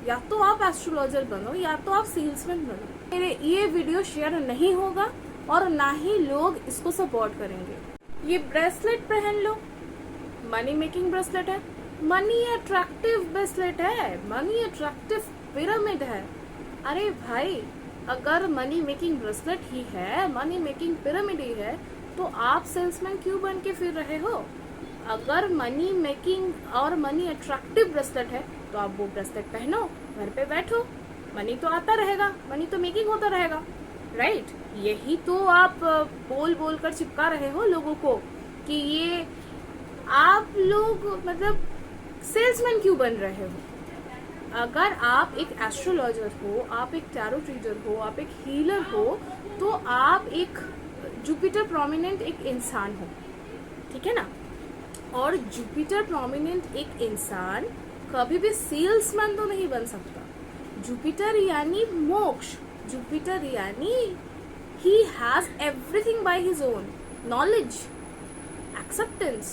या तो आप एस्ट्रोलॉजर बनो या तो आप सेल्समैन बनो। मेरे ये वीडियो शेयर नहीं होगा और ना ही लोग इसको सपोर्ट करेंगे। ये ब्रेसलेट पहन लो, मनी मेकिंग ब्रेसलेट है, मनी अट्रैक्टिव ब्रेसलेट है, मनी अट्रैक्टिव पिरामिड है। अरे भाई, अगर मनी मेकिंग ब्रेसलेट ही है, मनी मेकिंग पिरामिड ही है, तो आप सेल्समैन क्यों बन के फिर रहे हो? अगर मनी मेकिंग और मनी अट्रैक्टिव ब्रेसलेट है तो आप वो ब्रेसलेट पहनो, घर पे बैठो, मनी तो आता रहेगा, मनी तो मेकिंग होता रहेगा, राइट? यही तो आप बोल बोल कर चिपका रहे हो लोगों को कि ये आप लोग मतलब सेल्समैन क्यों बन रहे हो? अगर आप एक एस्ट्रोलॉजर हो, आप एक टैरो रीडर हो, आप एक हीलर हो, तो आप एक जुपिटर प्रोमिनेंट एक इंसान हो, ठीक है ना? और जुपिटर प्रोमिनेंट एक इंसान कभी भी सेल्समैन तो नहीं बन सकता। जुपिटर यानी मोक्ष, जुपिटर यानी he has everything by his own, knowledge, acceptance,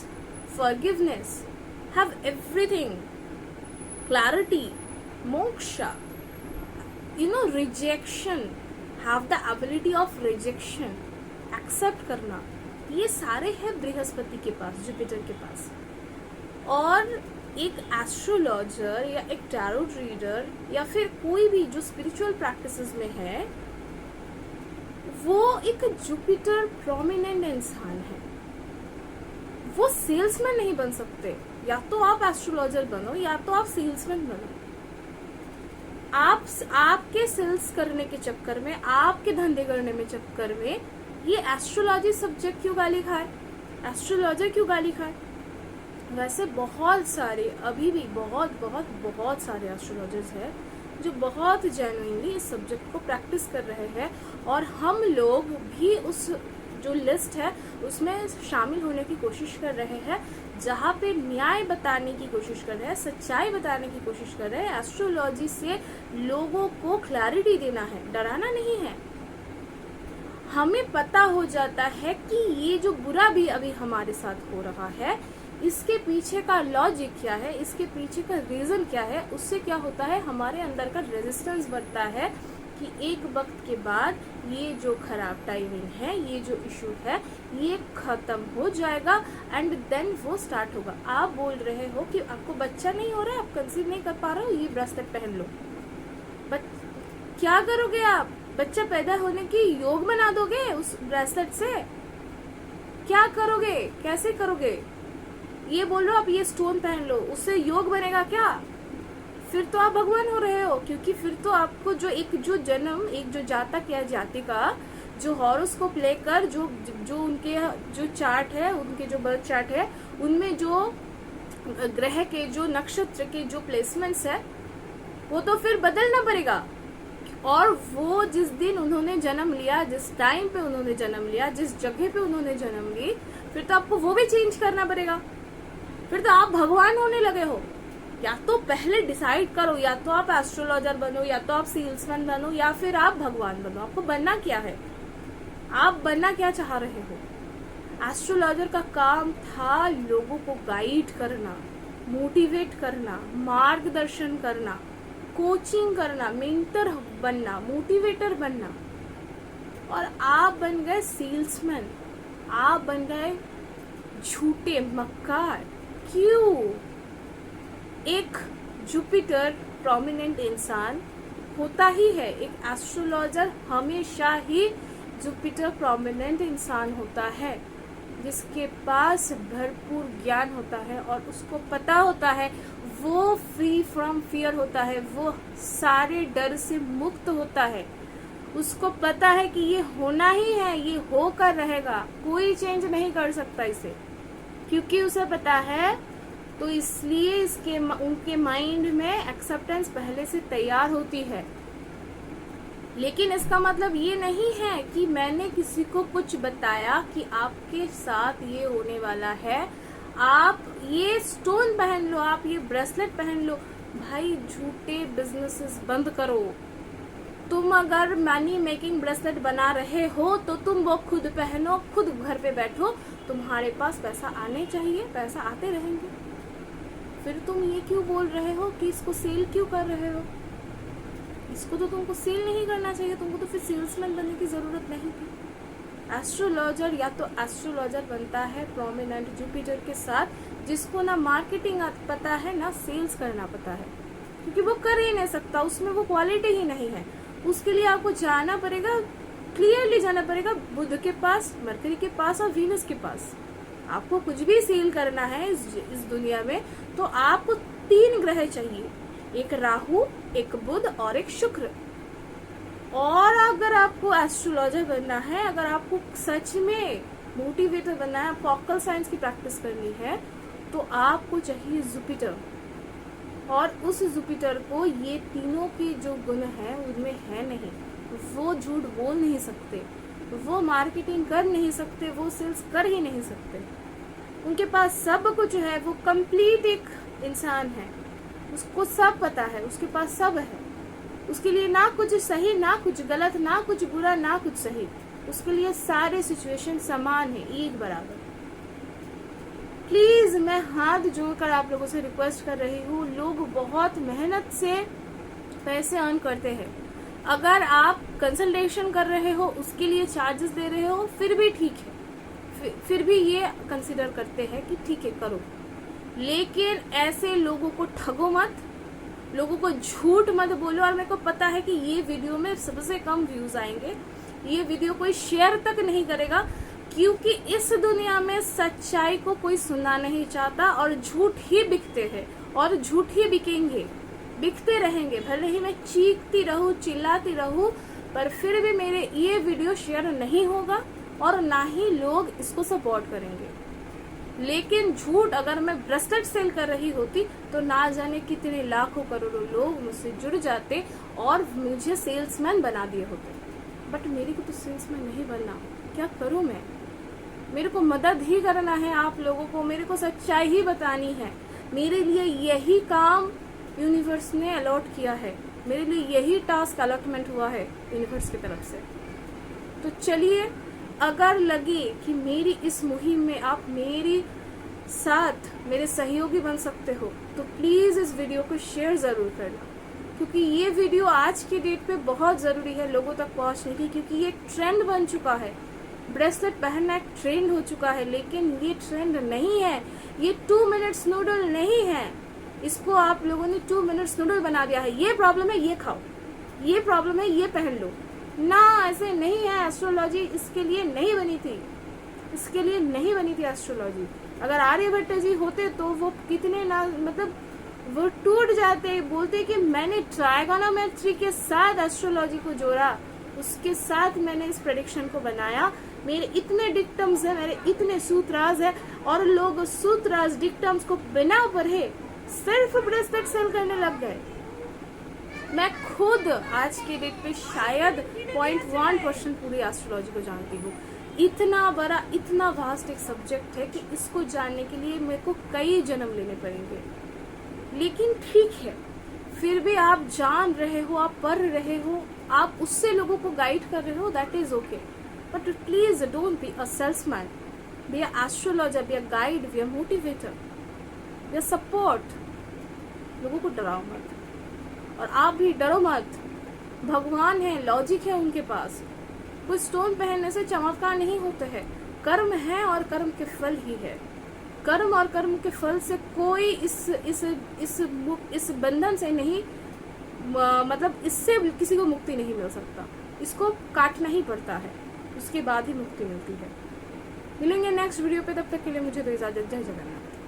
forgiveness, have everything, clarity, moksha, rejection, have the ability of rejection, accept करना, ये सारे हैं बृहस्पति के पास, जुपिटर के पास। और एक एस्ट्रोलॉजर या एक टैरो रीडर या फिर कोई भी जो स्पिरिचुअल प्रैक्टिसेस में है, वो एक जुपिटर प्रोमिनेंट इंसान है। वो सेल्समैन नहीं बन सकते। या तो आप एस्ट्रोलॉजर बनो या तो आप सेल्समैन बनो। आपके सेल्स करने के चक्कर में, आपके धंधे करने में चक्कर में ये एस्ट्रोलॉजी सब्जेक्ट क्यों गाली खाए, एस्ट्रोलॉजर क्यों गाली खाए? वैसे बहुत सारे, अभी भी बहुत सारे एस्ट्रोलॉजर्स हैं जो बहुत जेन्युइनली इस सब्जेक्ट को प्रैक्टिस कर रहे हैं, और हम लोग भी उस जो लिस्ट है उसमें शामिल होने की कोशिश कर रहे हैं, जहाँ पे न्याय बताने की कोशिश कर रहे हैं, सच्चाई बताने की कोशिश कर रहे हैं। एस्ट्रोलॉजी से लोगों को क्लैरिटी देना है, डराना नहीं है। हमें पता हो जाता है कि ये जो बुरा भी अभी हमारे साथ हो रहा है, इसके पीछे का लॉजिक क्या है, इसके पीछे का रीजन क्या है। उससे क्या होता है, हमारे अंदर का रेजिस्टेंस बढ़ता है कि एक वक्त के बाद ये जो खराब टाइमिंग है, ये जो इशू है, ये खत्म हो जाएगा एंड देन वो स्टार्ट होगा। आप बोल रहे हो कि आपको बच्चा नहीं हो रहा है, आप कंसीव नहीं कर पा रहे हो, ये ब्रेसलेट पहन लो। क्या करोगे आप? बच्चा पैदा होने की योग बना दोगे उस ब्रेसलेट से? क्या करोगे, कैसे करोगे? ये बोलो आप ये स्टोन पहन लो, उससे योग बनेगा क्या? फिर तो आप भगवान हो रहे हो, क्योंकि फिर तो आपको जो जन्म, एक जो जातक या जातिका जो हॉरोस्कोप लेकर जो उनके जो चार्ट है, उनके जो बर्थ चार्ट है, उनमें जो ग्रह के जो नक्षत्र के जो प्लेसमेंट्स है, वो तो फिर बदलना पड़ेगा। और वो जिस दिन उन्होंने जन्म लिया, जिस टाइम पे उन्होंने जन्म लिया, जिस जगह पे उन्होंने जन्म ली, फिर तो आपको वो भी चेंज करना पड़ेगा। फिर तो आप भगवान होने लगे हो। या तो पहले डिसाइड करो, या तो आप एस्ट्रोलॉजर बनो, या तो आप सेल्समैन बनो, या फिर आप भगवान बनो। आपको बनना क्या है? आप बनना क्या चाह रहे हो? एस्ट्रोलॉजर का काम था लोगों को गाइड करना, मोटिवेट करना, मार्गदर्शन करना, कोचिंग करना, मेंटर बनना, मोटिवेटर बनना। और आप बन गए सेल्समैन, आप बन गए झूठे मक्कार। क्यों? एक जुपिटर प्रोमिनेंट इंसान होता ही है, एक एस्ट्रोलॉजर हमेशा ही जुपिटर प्रोमिनेंट इंसान होता है, जिसके पास भरपूर ज्ञान होता है और उसको पता होता है, वो फ्री फ्रॉम फियर होता है, वो सारे डर से मुक्त होता है। उसको पता है कि ये होना ही है, ये होकर रहेगा, कोई चेंज नहीं कर सकता इसे, क्योंकि उसे पता है। तो इसलिए उनके माइंड में एक्सेप्टेंस पहले से तैयार होती है। लेकिन इसका मतलब ये नहीं है कि मैंने किसी को कुछ बताया कि आपके साथ ये होने वाला है, आप ये स्टोन पहन लो, आप ये ब्रेसलेट पहन लो। भाई, झूठे बिजनेसेस बंद करो। तुम अगर मनी मेकिंग ब्रेसलेट बना रहे हो तो तुम वो खुद पहनो, खुद घर पे बैठो, तुम्हारे पास पैसा आने चाहिए, पैसा आते रहेंगे। फिर तुम ये क्यों बोल रहे हो कि इसको सेल क्यों कर रहे हो? इसको तो तुमको सेल नहीं करना चाहिए, तुमको तो फिर सेल्समैन बनने की जरूरत नहीं थी। एस्ट्रोलॉजर या तो एस्ट्रोलॉजर बनता है प्रोमिनेंट जुपिटर के साथ, जिसको ना मार्केटिंग पता है ना सेल्स करना पता है, क्योंकि वो कर ही नहीं सकता, उसमें वो क्वालिटी ही नहीं है। उसके लिए आपको जाना पड़ेगा, क्लियरली जाना पड़ेगा बुध के पास, मरकरी के पास और वीनस के पास। आपको कुछ भी सेल करना है इस दुनिया में तो आपको 3 ग्रह चाहिए, एक राहु, एक बुध और एक शुक्र। और अगर आपको एस्ट्रोलॉजर बनना है, अगर आपको सच में मोटिवेटर बनना है, आपको ऑक्कल साइंस की प्रैक्टिस करनी है, तो आपको चाहिए जुपिटर। और उस जुपिटर को ये तीनों के जो गुण हैं उनमें है नहीं। वो झूठ बोल नहीं सकते, वो मार्केटिंग कर नहीं सकते, वो सेल्स कर ही नहीं सकते। उनके पास सब कुछ है, वो कंप्लीट एक इंसान है, उसको सब पता है, उसके पास सब है। उसके लिए ना कुछ सही ना कुछ गलत, ना कुछ बुरा ना कुछ सही, उसके लिए सारे सिचुएशन समान है, एक बराबर। प्लीज मैं हाथ जोड़कर आप लोगों से रिक्वेस्ट कर रही हूँ, लोग बहुत मेहनत से पैसे अर्न करते हैं। अगर आप कंसल्टेशन कर रहे हो, उसके लिए चार्जेस दे रहे हो, फिर भी ठीक है, फिर भी ये कंसिडर करते हैं कि ठीक है करो। लेकिन ऐसे लोगों को ठगो मत, लोगों को झूठ मत बोलो। और मेरे को पता है कि ये वीडियो में सबसे कम व्यूज आएंगे, ये वीडियो कोई शेयर तक नहीं करेगा, क्योंकि इस दुनिया में सच्चाई को कोई सुनना नहीं चाहता और झूठ ही बिकते हैं और झूठ ही बिकेंगे, बिकते रहेंगे। भले ही मैं चीखती रहूं, चिल्लाती रहूं, पर फिर भी मेरे ये वीडियो शेयर नहीं होगा और ना ही लोग इसको सपोर्ट करेंगे। लेकिन झूठ अगर मैं ब्रेसलेट सेल कर रही होती तो ना जाने कितने लाखों करोड़ों लोग मुझसे जुड़ जाते और मुझे सेल्समैन बना दिए होते। बट मेरे को तो सेल्समैन नहीं बनना, क्या करूं मैं? मेरे को मदद ही करना है आप लोगों को, मेरे को सच्चाई ही बतानी है। मेरे लिए यही काम यूनिवर्स ने अलॉट किया है, मेरे लिए यही टास्क अलॉटमेंट हुआ है यूनिवर्स की तरफ से। तो चलिए, अगर लगे कि मेरी इस मुहिम में आप मेरी साथ मेरे सहयोगी बन सकते हो तो प्लीज इस वीडियो को शेयर जरूर करना, क्योंकि ये वीडियो आज की डेट पे बहुत जरूरी है लोगों तक पहुंचने की, क्योंकि ये एक ट्रेंड बन चुका है। ब्रेसलेट पहनना एक ट्रेंड हो चुका है, लेकिन ये ट्रेंड नहीं है, ये 2 मिनट्स नूडल नहीं है। इसको आप लोगों ने 2 मिनट्स नूडल बना दिया है। ये प्रॉब्लम है, ये खाओ, ये प्रॉब्लम है, ये पहन लो ना, ऐसे नहीं है। एस्ट्रोलॉजी इसके लिए नहीं बनी थी, इसके लिए नहीं बनी थी एस्ट्रोलॉजी। अगर आर्यभट्ट जी होते तो वो कितने ना, मतलब वो टूट जाते, बोलते कि मैंने ट्रायगोनोमेट्री के साथ एस्ट्रोलॉजी को जोड़ा, उसके साथ मैंने इस प्रेडिक्शन को बनाया, मेरे इतने डिक्टम्स है, मेरे इतने सूत्राज है, और लोग सूत्राज डिक्टम्स को बिना पढ़े सिर्फ ब्रेसलेट सेल करने लग गए। मैं खुद आज के डेट पे शायद 0.1% पूरी एस्ट्रोलॉजी को जानती हूँ। इतना बड़ा, इतना वास्ट एक सब्जेक्ट है कि इसको जानने के लिए मेरे को कई जन्म लेने पड़ेंगे। लेकिन ठीक है, फिर भी आप जान रहे हो, आप पढ़ रहे हो, आप उससे लोगों को गाइड कर रहे हो, that is okay. But please don't be a salesman, be a astrologer, be a guide, be a motivator, be a support. लोगों को डराओ मत, और आप भी डरो मत। भगवान है, लॉजिक है उनके पास। कोई स्टोन पहनने से चमत्कार नहीं होते हैं, कर्म है और कर्म के फल ही है। कर्म और कर्म के फल से कोई इस बंधन से नहीं, मतलब इससे किसी को मुक्ति नहीं मिल सकता। इसको काटना ही पड़ता है, उसके बाद ही मुक्ति मिलती है। मिलेंगे नेक्स्ट वीडियो पे, तब तक के लिए मुझे दो इजाजत। जय जगन्नाथ।